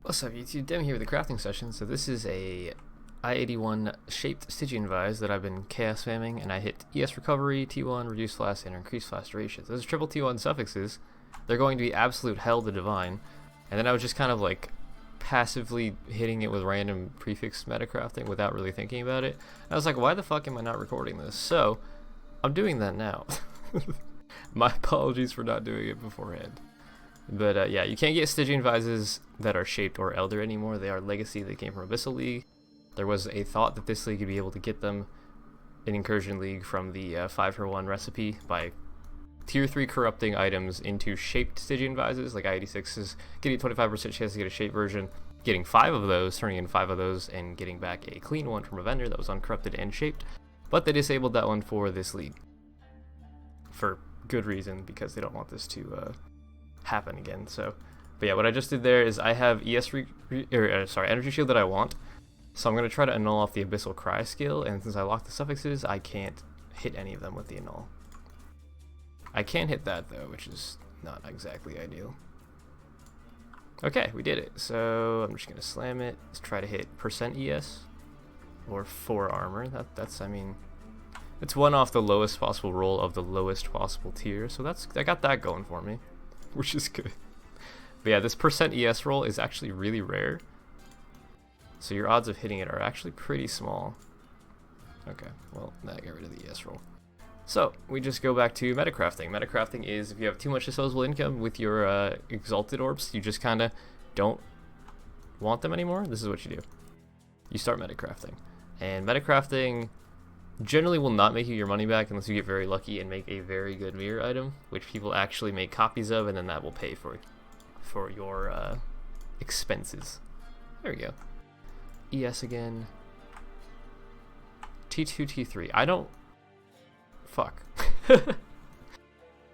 What's up YouTube, Demi here with the crafting session. So this is a I-81 shaped Stygian vise that I've been chaos spamming, and I hit ES recovery, T1, reduce flash, and increase flash duration. Those are triple T1 suffixes. They're going to be absolute hell to divine. And then I was just kind of like passively hitting it with random prefix metacrafting without really thinking about it. And I was like, why the fuck am I not recording this? So I'm doing that now. My apologies for not doing it beforehand. But yeah, you can't get Stygian vises that are shaped or elder anymore. They are legacy. They came from Abyssal League. There was a thought that this league would be able to get them in Incursion League from the 5-for-1 recipe by tier 3 corrupting items into shaped Stygian vises. Like I-86 is getting 25% chance to get a shaped version, getting 5 of those, turning in 5 of those, and getting back a clean one from a vendor that was uncorrupted and shaped. But they disabled that one for this league. For good reason, because they don't want this to happen again. So, but yeah, what I just did there is I have energy shield that I want, so I'm going to try to annul off the Abyssal Cry skill, and since I locked the suffixes, I can't hit any of them with the annul. I can hit that though, which is not exactly ideal. Okay, we did it. So I'm just going to slam it. Let's try to hit percent ES or 4 armor. That's I mean, it's one off the lowest possible roll of the lowest possible tier, so I got that going for me, which is good. But yeah, this percent ES roll is actually really rare, so your odds of hitting it are actually pretty small. Okay, well, now I get rid of the ES roll. So we just go back to metacrafting. Metacrafting is if you have too much disposable income with your exalted orbs, you just kind of don't want them anymore. This is what you do. You start metacrafting, and metacrafting generally will not make you your money back unless you get very lucky and make a very good mirror item, which people actually make copies of, and then that will pay for your expenses. There we go. ES again. T2, T3. I don't... Fuck.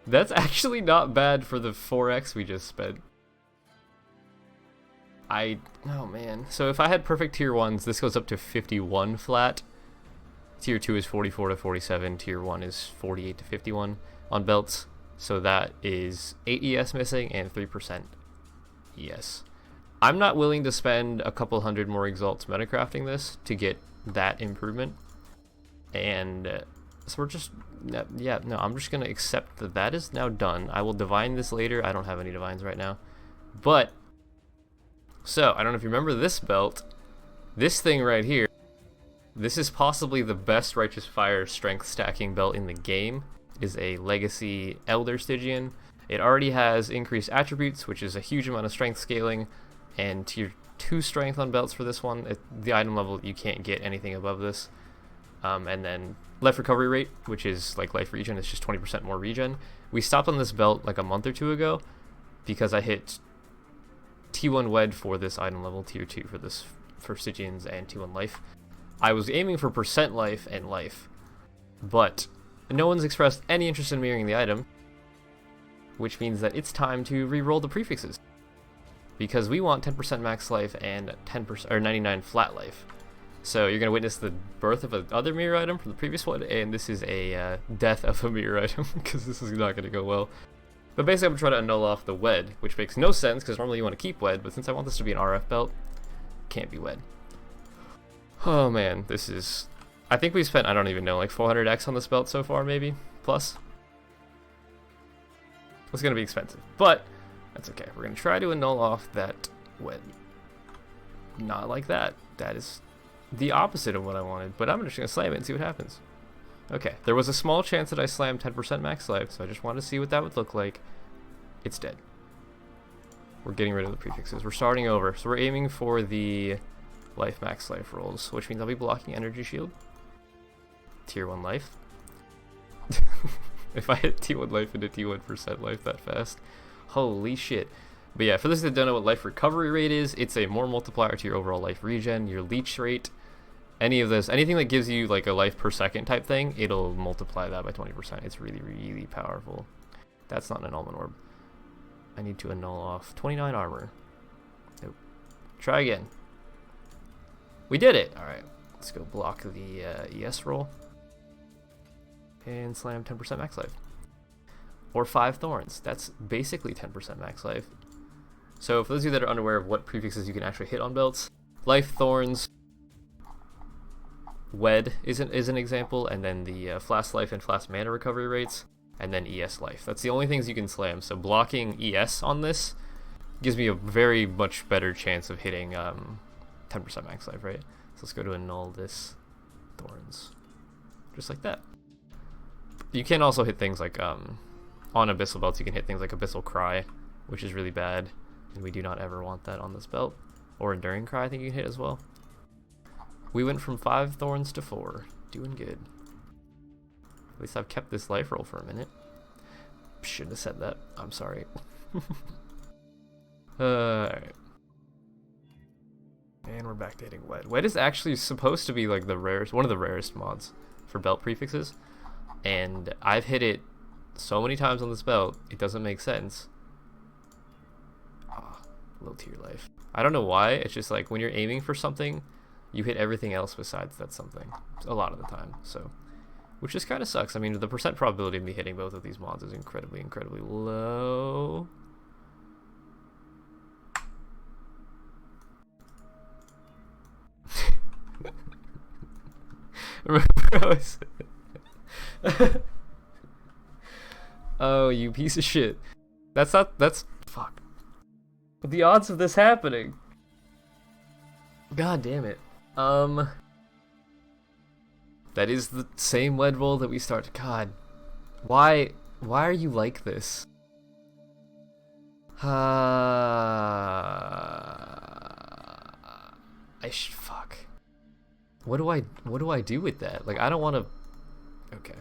That's actually not bad for the 4x we just spent. Oh man. So if I had perfect tier 1s, this goes up to 51 flat. Tier 2 is 44 to 47, Tier 1 is 48 to 51 on belts, so that is 8 ES missing and 3% ES. I'm not willing to spend a couple hundred more exalts metacrafting this to get that improvement, and so we're just, yeah, no, I'm just going to accept that that is now done. I will divine this later. I don't have any divines right now, but, so, I don't know if you remember this belt, this thing right here. This is possibly the best Righteous Fire strength stacking belt in the game. It is a legacy Elder Stygian. It already has increased attributes, which is a huge amount of strength scaling, and tier 2 strength on belts for this one. The item level, you can't get anything above this. And then life recovery rate, which is like life regen, it's just 20% more regen. We stopped on this belt like a month or 2 ago because I hit T1 wed for this item level, tier 2 for Stygians, and T1 life. I was aiming for percent life and life, but no one's expressed any interest in mirroring the item, which means that it's time to re-roll the prefixes, because we want 10% max life and 10% or 99 flat life. So you're going to witness the birth of another mirror item from the previous one, and this is a death of a mirror item, because this is not going to go well. But basically I'm going to try to annul off the wed, which makes no sense, because normally you want to keep wed, but since I want this to be an RF belt, can't be wed. Oh man, this is... I think we spent, I don't even know, like 400x on this belt so far, maybe? Plus? It's gonna be expensive, but that's okay. We're gonna try to annul off that wed. Not like that. That is the opposite of what I wanted, but I'm just gonna slam it and see what happens. Okay, there was a small chance that I slammed 10% max life, so I just wanted to see what that would look like. It's dead. We're getting rid of the prefixes. We're starting over, so we're aiming for the life max life rolls, which means I'll be blocking energy shield. Tier 1 life. If I hit T1 life into T1% life that fast, holy shit. But yeah, for those that don't know what life recovery rate is, it's a more multiplier to your overall life regen, your leech rate, any of this, anything that gives you like a life per second type thing, it'll multiply that by 20%. It's really, really powerful. That's not an annulment orb. I need to annul off 29 armor. Nope. Try again. We did it! Alright, let's go block the ES roll. And slam 10% max life. Or 5 thorns. That's basically 10% max life. So for those of you that are unaware of what prefixes you can actually hit on belts, life, thorns, wed is an example, and then the flask life and flask mana recovery rates, and then ES life. That's the only things you can slam. So blocking ES on this gives me a very much better chance of hitting 10% max life, right? So let's go to annul this thorns, just like that. You can also hit things like on abyssal belts. You can hit things like abyssal cry, which is really bad, and we do not ever want that on this belt. Or enduring cry, I think you can hit as well. We went from 5 thorns to 4, doing good. At least I've kept this life roll for a minute. Shouldn't have said that. I'm sorry. Alright. And we're back to hitting wed. Wed is actually supposed to be like the rarest, one of the rarest mods for belt prefixes. And I've hit it so many times on this belt, it doesn't make sense. Ah, low tier life. I don't know why, it's just like when you're aiming for something, you hit everything else besides that something. A lot of the time, so. Which just kind of sucks. I mean, the percent probability of me hitting both of these mods is incredibly, incredibly low. Remember I was... Oh, you piece of shit. That's not... That's... Fuck. But the odds of this happening... God damn it. That is the same wed roll that we start. God. Why are you like this? Fuck. What do I do with that? Like, I don't want to... Okay.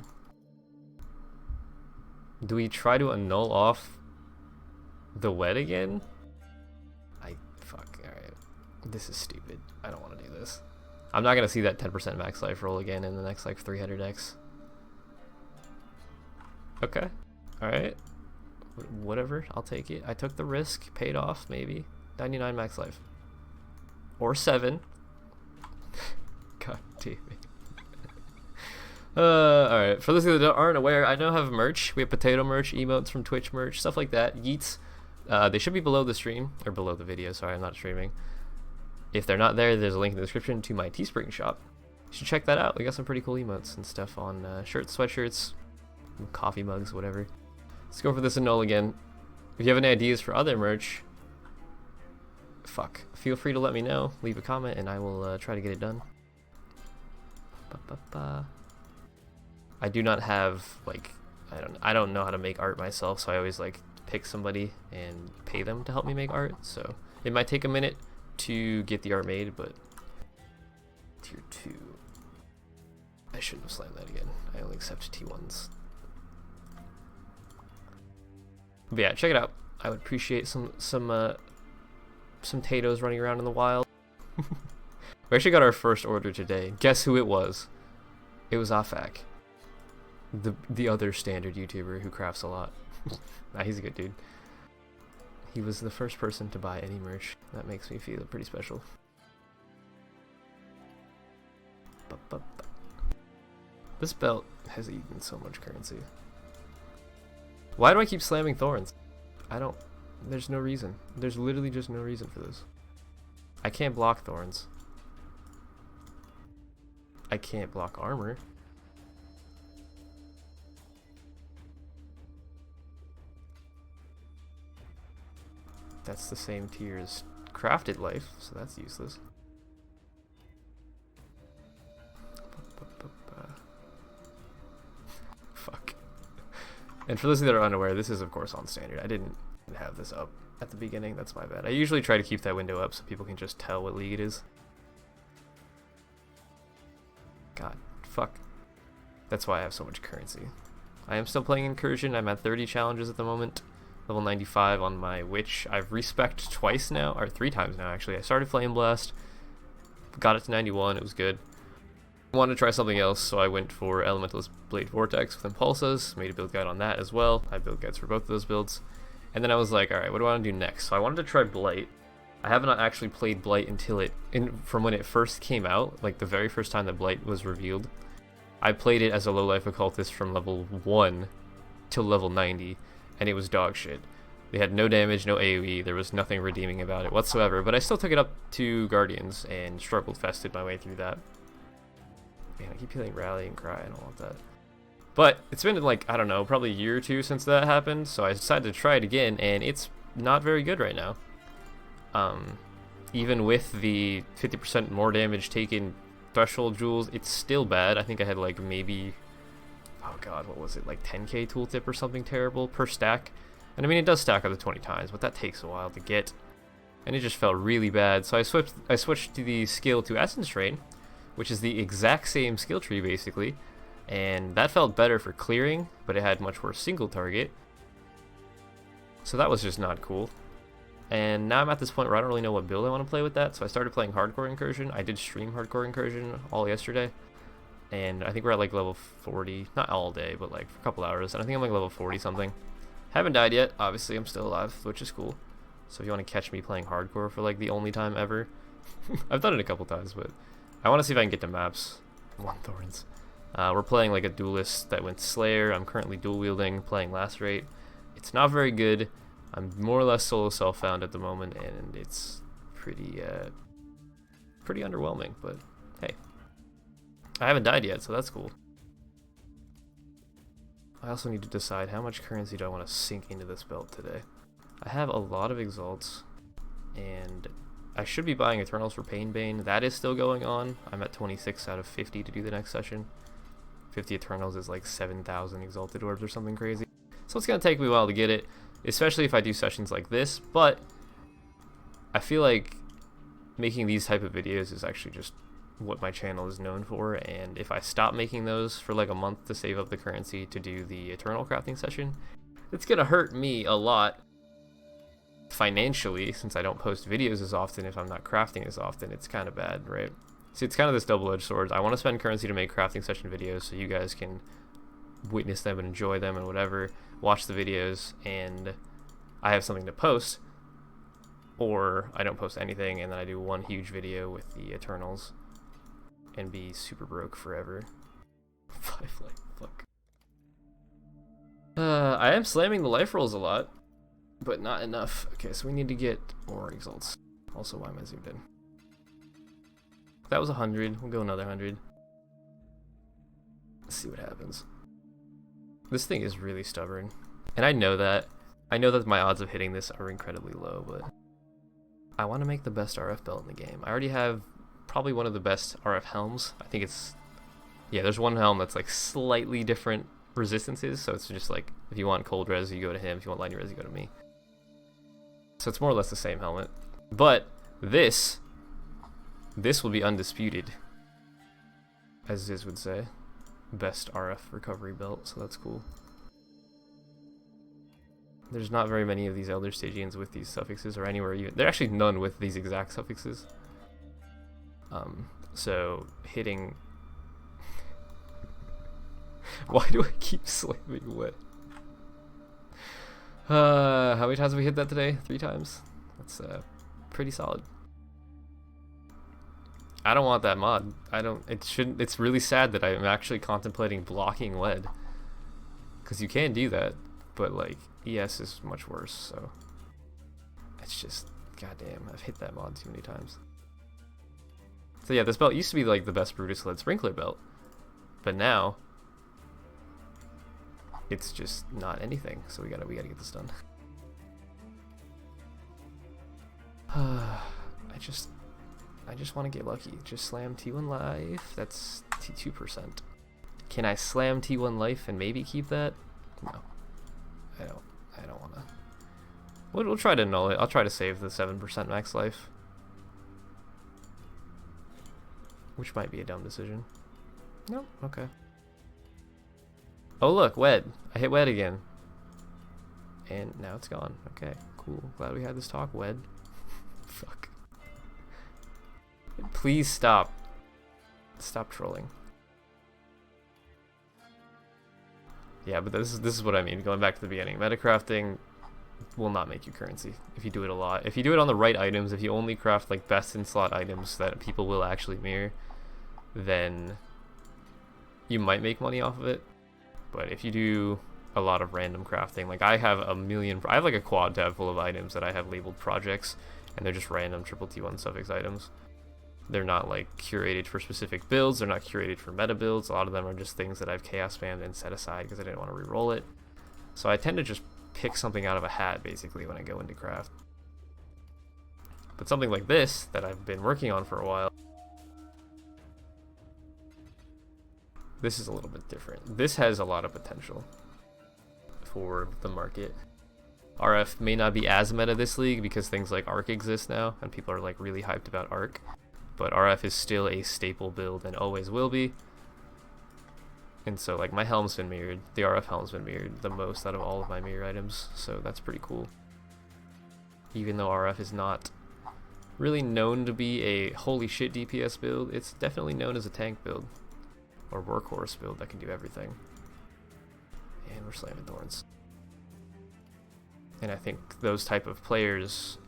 Do we try to annul off the wed again? Fuck, alright. This is stupid. I don't want to do this. I'm not going to see that 10% max life roll again in the next, like, 300x. Okay. Alright. Whatever. I'll take it. I took the risk. Paid off, maybe. 99 max life. Or 7. God damn it. Alright. For those of you that aren't aware, I now have merch. We have potato merch, emotes from Twitch merch, stuff like that. Yeets. They should be below the stream. Or below the video. Sorry, I'm not streaming. If they're not there, there's a link in the description to my Teespring shop. You should check that out. We got some pretty cool emotes and stuff on shirts, sweatshirts, coffee mugs, whatever. Let's go for this annul again. If you have any ideas for other merch, feel free to let me know. Leave a comment and I will try to get it done. I do not have, like, I don't know how to make art myself, so I always like pick somebody and pay them to help me make art. So it might take a minute to get the art made, but tier 2. I shouldn't have slammed that again. I only accept T1s. But yeah, check it out. I would appreciate some potatoes running around in the wild. We actually got our first order today. Guess who it was? It was Afak, the other standard YouTuber who crafts a lot. Nah, he's a good dude. He was the first person to buy any merch. That makes me feel pretty special. This belt has eaten so much currency. Why do I keep slamming thorns? There's no reason. There's literally just no reason for this. I can't block thorns. I can't block armor. That's the same tier as crafted life, so that's useless. Fuck. And for those that are unaware, this is of course on standard. I didn't have this up at the beginning, that's my bad. I usually try to keep that window up so people can just tell what league it is. God, fuck. That's why I have so much currency. I am still playing Incursion. I'm at 30 challenges at the moment. Level 95 on my witch. I've respec'd twice now, or 3 times now actually. I started Flame Blast, got it to 91, it was good. I wanted to try something else, so I went for Elementalist Blade Vortex with Impulsas, made a build guide on that as well. I have build guides for both of those builds. And then I was like, alright, what do I want to do next? So I wanted to try Blight. I have not actually played Blight until from when it first came out, like the very first time that Blight was revealed. I played it as a low life occultist from level 1 till level 90, and it was dog shit. They had no damage, no AoE, there was nothing redeeming about it whatsoever, but I still took it up to Guardians and struggled fested my way through that. Man, I keep feeling Rally and Cry, I don't want that. But it's been like, I don't know, probably a year or two since that happened, so I decided to try it again, and it's not very good right now. Even with the 50% more damage taken threshold jewels, it's still bad. I think I had like maybe, oh god, what was it, like 10k tooltip or something terrible per stack. And I mean, it does stack up to 20 times, but that takes a while to get. And it just felt really bad, so I switched to the skill to Essence Drain, which is the exact same skill tree basically. And that felt better for clearing, but it had much worse single target. So that was just not cool. And now I'm at this point where I don't really know what build I want to play with that, so I started playing Hardcore Incursion. I did stream Hardcore Incursion all yesterday, and I think we're at like level 40, not all day, but like for a couple hours, and I think I'm like level 40 something. Haven't died yet, obviously I'm still alive, which is cool. So if you want to catch me playing Hardcore for like the only time ever, I've done it a couple times, but I want to see if I can get to maps. One Thorns. We're playing like a duelist that went Slayer. I'm currently dual wielding, playing Lacerate. It's not very good. I'm more or less solo self-found at the moment, and it's pretty underwhelming, but hey. I haven't died yet, so that's cool. I also need to decide how much currency do I want to sink into this belt today. I have a lot of exalts, and I should be buying Eternals for Painbane. That is still going on. I'm at 26 out of 50 to do the next session. 50 Eternals is like 7,000 exalted orbs or something crazy. So it's going to take me a while to get it, especially if I do sessions like this, but I feel like making these type of videos is actually just what my channel is known for, and if I stop making those for like a month to save up the currency to do the Eternal crafting session, it's going to hurt me a lot financially, since I don't post videos as often. If I'm not crafting as often, it's kind of bad, right? See, it's kind of this double-edged sword. I want to spend currency to make crafting session videos so you guys can witness them and enjoy them and whatever, watch the videos, and I have something to post, or I don't post anything and then I do one huge video with the Eternals and be super broke forever. 5 life, fuck. I am slamming the life rolls a lot, but not enough. Okay, so we need to get more exalts. Also, why am I zoomed in? That was 100. We'll go another 100. Let's see what happens. This thing is really stubborn, and I know that. I know that my odds of hitting this are incredibly low, but I want to make the best RF belt in the game. I already have probably one of the best RF helms. I think it's, yeah, there's one helm that's like slightly different resistances, so it's just like if you want cold res, you go to him. If you want lightning res, you go to me. So it's more or less the same helmet, but this will be undisputed, as Ziz would say. Best RF recovery belt, so that's cool. There's not very many of these Elder Stygians with these suffixes, or anywhere even. There are actually none with these exact suffixes. So hitting. Why do I keep slamming wet? How many times have we hit that today? 3 times. That's pretty solid. I don't want that mod. I don't. It shouldn't. It's really sad that I'm actually contemplating blocking lead, because you can do that, but like ES is much worse. So it's just, goddamn, I've hit that mod too many times. So yeah, this belt used to be like the best Brutus lead sprinkler belt, but now it's just not anything. So we gotta get this done. I just want to get lucky. Just slam T1 life. That's T2%. Can I slam T1 life and maybe keep that? No. I don't want to. We'll try to null it. I'll try to save the 7% max life, which might be a dumb decision. No? Okay. Oh look, Wed. I hit Wed again. And now it's gone. Okay, cool. Glad we had this talk, Wed. Fuck. Please stop. Stop trolling. Yeah, but this is what I mean. Going back to the beginning, metacrafting will not make you currency if you do it a lot. If you do it on the right items, if you only craft like best in slot items that people will actually mirror, then you might make money off of it. But if you do a lot of random crafting. Like I have I have like a quad tab full of items that I have labeled projects, and they're just random triple T1 suffix items. They're not like curated for specific builds, they're not curated for meta builds. A lot of them are just things that I've chaos spammed and set aside because I didn't want to re-roll it. So I tend to just pick something out of a hat basically when I go into craft. But something like this that I've been working on for a while, this is a little bit different. This has a lot of potential for the market. RF may not be as meta this league because things like Arc exist now and people are like really hyped about Arc, but RF is still a staple build and always will be. And so like my helm's been mirrored, the RF helm's been mirrored the most out of all of my mirror items, so that's pretty cool. Even though RF is not really known to be a holy shit DPS build, it's definitely known as a tank build or workhorse build that can do everything. And we're slamming thorns. And I think those type of players,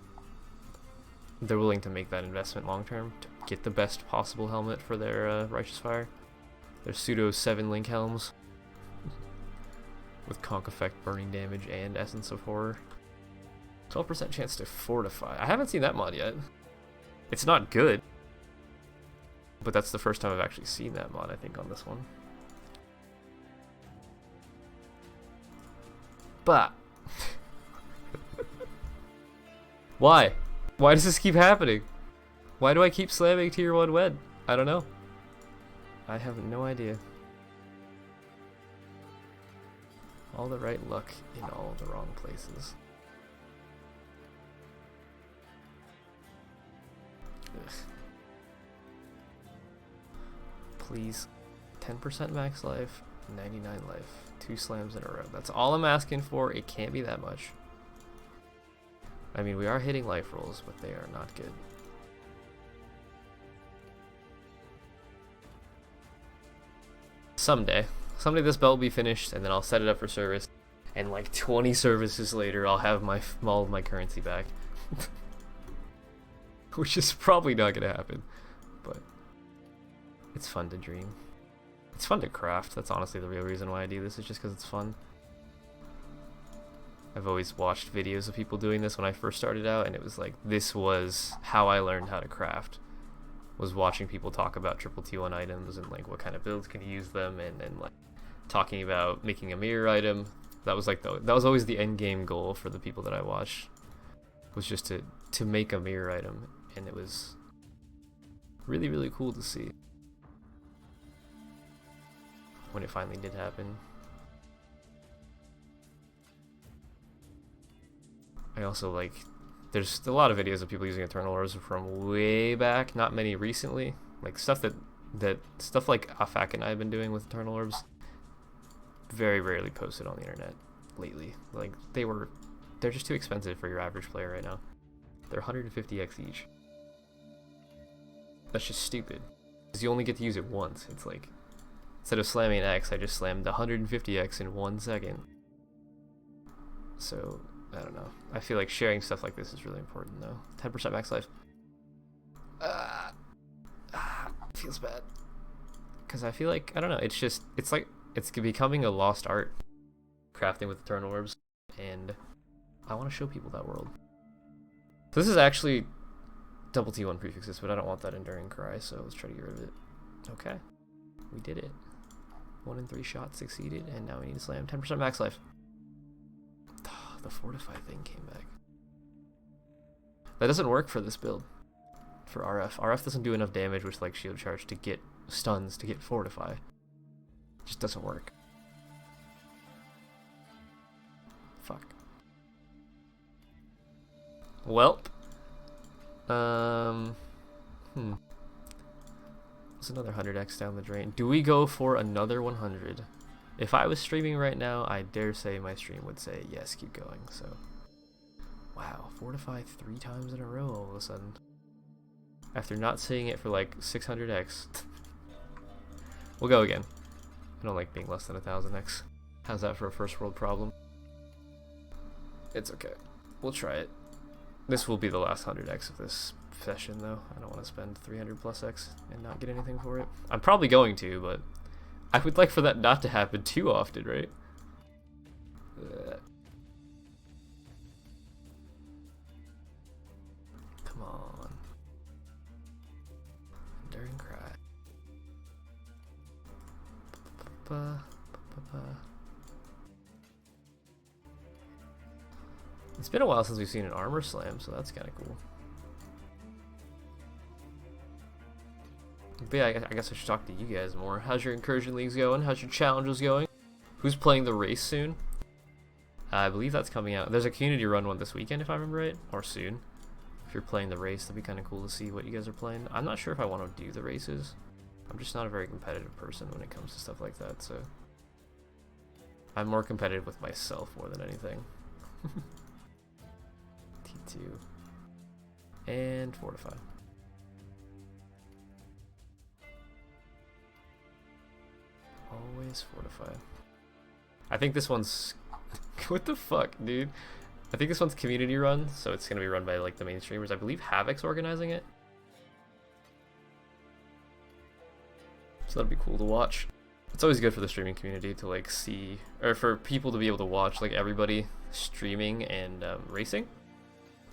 they're willing to make that investment long term to get the best possible helmet for their Righteous Fire. Their pseudo 7 link helms with conk effect, burning damage, and essence of horror. 12% chance to fortify. I haven't seen that mod yet. It's not good, but that's the first time I've actually seen that mod, I think, on this one. But why? Why does this keep happening? Why do I keep slamming tier 1 wed? I don't know. I have no idea. All the right luck in all the wrong places. Ugh. Please. 10% max life, 99 life. 2 slams in a row. That's all I'm asking for. It can't be that much. I mean, we are hitting life rolls, but they are not good. Someday this belt will be finished, and then I'll set it up for service, and like 20 services later I'll have all of my currency back. Which is probably not gonna happen, but it's fun to dream. It's fun to craft. That's honestly the real reason why I do this, is just because it's fun. I've always watched videos of people doing this when I first started out, and it was like, this was how I learned how to craft. Was watching people talk about triple T1 items and like what kind of builds can you use them, and like talking about making a mirror item. That was like that was always the end game goal for the people that I watched, was just to make a mirror item, and it was really, really cool to see when it finally did happen. I also like, there's a lot of videos of people using Eternal Orbs from way back, not many recently. Like stuff stuff like Afak and I have been doing with Eternal Orbs, very rarely posted on the internet lately. Like they're just too expensive for your average player right now. They're 150x each. That's just stupid, because you only get to use it once. It's like, instead of slamming an X, I just slammed 150x in 1 second. So I don't know. I feel like sharing stuff like this is really important, though. 10% max life. Feels bad. Because I feel like, I don't know, it's like, it's becoming a lost art, crafting with Eternal Orbs, and I want to show people that world. So this is actually double T1 prefixes, but I don't want that Enduring Cry, so let's try to get rid of it. Okay. We did it. 1 in 3 shots succeeded, and now we need to slam 10% max life. The fortify thing came back. That doesn't work for this build. For RF. RF doesn't do enough damage with like shield charge to get stuns to get fortify. It just doesn't work. Fuck. Welp. It's another 100x down the drain. Do we go for another 100? If I was streaming right now, I dare say my stream would say, yes, keep going. So, wow, fortify 3 times in a row all of a sudden. After not seeing it for like 600x. We'll go again. I don't like being less than 1000x. How's that for a first world problem? It's okay. We'll try it. This will be the last 100x of this session, though. I don't want to spend 300 plus x and not get anything for it. I'm probably going to, but I would like for that not to happen too often, right? It's been a while since we've seen an armor slam, so that's kind of cool. But yeah, I guess I should talk to you guys more. How's your incursion leagues going? How's your challenges going? Who's playing the race soon? I believe that's coming out. There's a community run one this weekend, if I remember right, or soon. If you're playing the race, that'd be kind of cool to see what you guys are playing. I'm not sure if I want to do the races. I'm just not a very competitive person when it comes to stuff like that, so I'm more competitive with myself more than anything. T2 and fortify. Always fortify. I think this one's what the fuck, dude? I think this one's community run, so it's gonna be run by like the main streamers. I believe Havoc's organizing it, so that'd be cool to watch. It's always good for the streaming community to like see, or for people to be able to watch like everybody streaming and racing.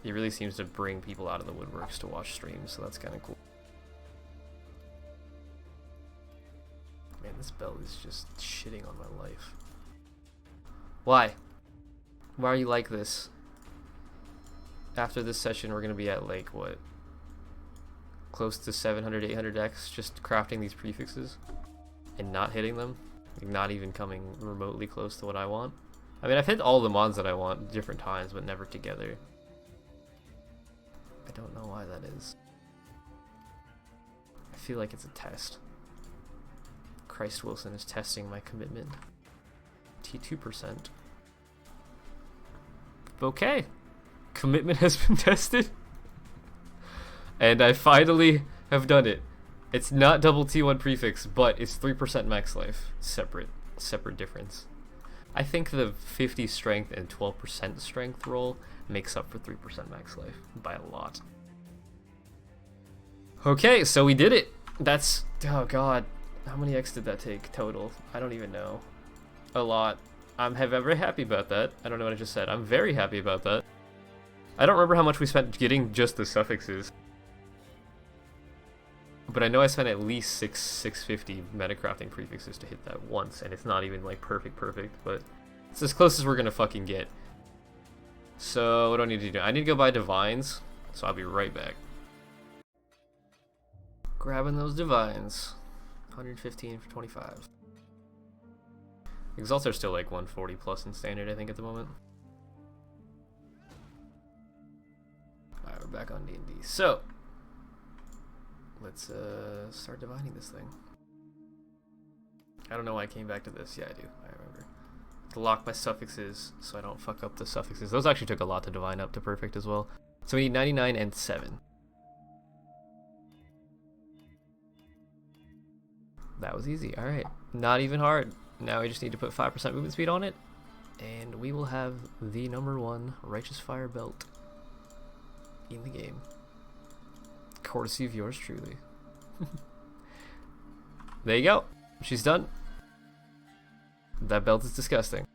It really seems to bring people out of the woodworks to watch streams, so that's kind of cool. Man, this belt is just shitting on my life. Why? Why are you like this? After this session, we're gonna be at like what? Close to 700, 800x just crafting these prefixes and not hitting them. Like, not even coming remotely close to what I want. I mean, I've hit all the mods that I want different times, but never together. I don't know why that is. I feel like it's a test. Christ Wilson is testing my commitment. T2%. Okay. Commitment has been tested. And I finally have done it. It's not double T1 prefix, but it's 3% max life. Separate difference. I think the 50 strength and 12% strength roll makes up for 3% max life by a lot. Okay, so we did it. That's, oh god, how many X did that take total? I don't even know. A lot. I'm very happy about that. I don't know what I just said. I'm very happy about that. I don't remember how much we spent getting just the suffixes, but I know I spent at least 650 metacrafting prefixes to hit that once, and it's not even like perfect, but it's as close as we're gonna fucking get. So what do I need to do? I need to go buy divines, so I'll be right back. Grabbing those divines. 115 for 25. Exalts are still like 140 plus in standard, I think, at the moment. Alright, we're back on D&D. So, let's start divining this thing. I don't know why I came back to this. Yeah, I do. I remember. To lock my suffixes so I don't fuck up the suffixes. Those actually took a lot to divine up to perfect as well. So we need 99 and 7. That was easy. Alright. Not even hard. Now we just need to put 5% movement speed on it, and we will have the #1 Righteous Fire belt in the game. Courtesy of yours truly. There you go. She's done. That belt is disgusting.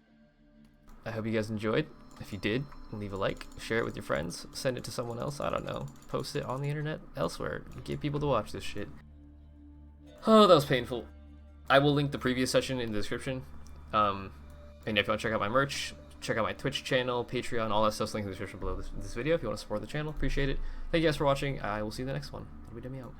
I hope you guys enjoyed. If you did, leave a like, share it with your friends, send it to someone else, I don't know. Post it on the internet elsewhere. Get people to watch this shit. Oh, that was painful. I will link the previous session in the description. And if you want to check out my merch, check out my Twitch channel, Patreon, all that stuff's linked in the description below this video if you want to support the channel. Appreciate it. Thank you guys for watching. I will see you in the next one. That'll be Demi out.